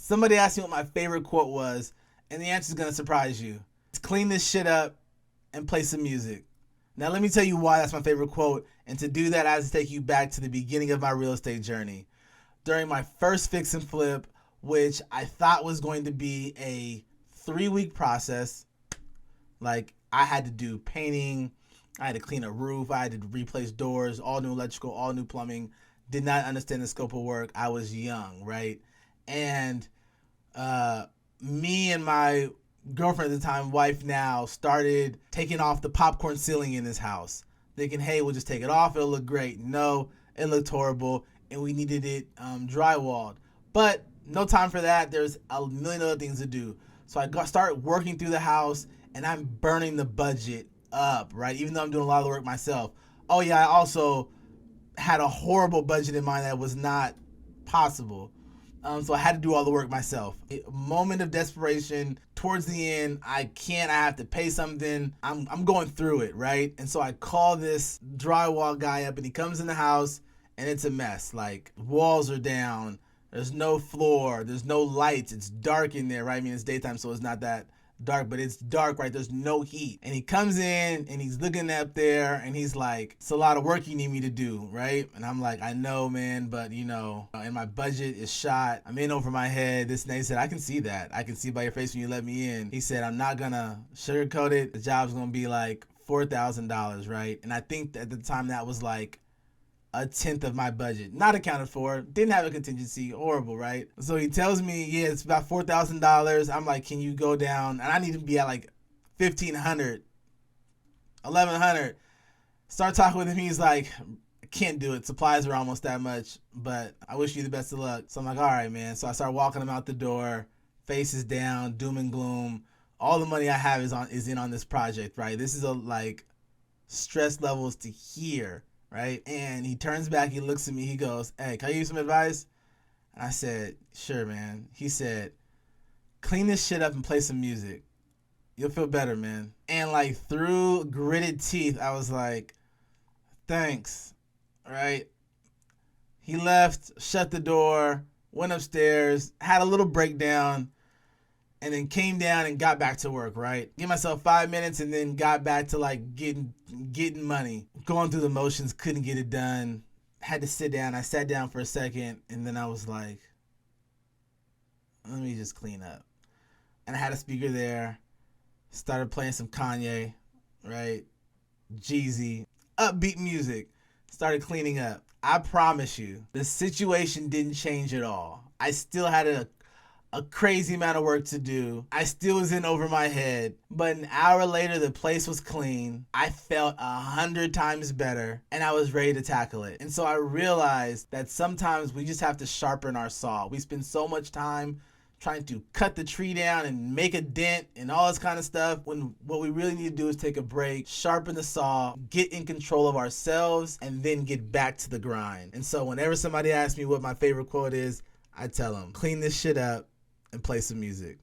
Somebody asked me what my favorite quote was, and the answer is going to surprise you. It's clean this shit up and play some music. Now, let me tell you why that's my favorite quote. And to do that, I have to take you back to the beginning of my real estate journey. During my first fix and flip, which I thought was going to be a 3-week process, like I had to do painting, I had to clean a roof, I had to replace doors, all new electrical, all new plumbing, did not understand the scope of work. I was young, right? And me and my girlfriend at the time, wife now, started taking off the popcorn ceiling in this house, thinking, hey, we'll just take it off, it'll look great. No, it looked horrible, and we needed it drywalled. But no time for that. There's a million other things to do. So I started working through the house, and I'm burning the budget up, right? Even though I'm doing a lot of the work myself. Oh yeah, I also had a horrible budget in mind that was not possible. So I had to do all the work myself. A moment of desperation. Towards the end, I have to pay something. I'm going through it, right? And so I call this drywall guy up, and he comes in the house, and it's a mess. Like, walls are down. There's no floor. There's no lights. It's dark in there, right? I mean, it's daytime, so it's not that dark, but it's dark, right? There's no heat. And he comes in, and he's looking up there, and he's like, it's a lot of work you need me to do, right? And I'm like, I know, man, but and my budget is shot. I'm in over my head. This and that. He said, I can see that. I can see by your face when you let me in. He said, I'm not gonna sugarcoat it. The job's gonna be like $4,000, right? And I think at the time that was like a tenth of my budget, not accounted for, didn't have a contingency, horrible, right? So he tells me, yeah, it's about $4,000. I'm like, can you go down? And I need to be at like 1,500, 1,100. Start talking with him. He's like, I can't do it. Supplies are almost that much, but I wish you the best of luck. So I'm like, all right, man. So I start walking him out the door, faces down, doom and gloom. All the money I have is in on this project, right? This is stress levels to here. Right? And he turns back, he looks at me, he goes, hey, can I give you some advice? And I said, sure, man. He said, clean this shit up and play some music. You'll feel better, man. And like through gritted teeth, I was like, thanks. Right? He left, shut the door, went upstairs, had a little breakdown, and then came down and got back to work, right? Give myself 5 minutes and then got back to like getting money. Going through the motions, couldn't get it done. Had to sit down. I sat down for a second, and then I was like, let me just clean up. And I had a speaker there. Started playing some Kanye, right? Jeezy. Upbeat music. Started cleaning up. I promise you, the situation didn't change at all. I still had a crazy amount of work to do. I still was in over my head, but an hour later, the place was clean. I felt 100 times better, and I was ready to tackle it. And so I realized that sometimes we just have to sharpen our saw. We spend so much time trying to cut the tree down and make a dent and all this kind of stuff, when what we really need to do is take a break, sharpen the saw, get in control of ourselves, and then get back to the grind. And so whenever somebody asks me what my favorite quote is, I tell them, clean this shit up and play some music.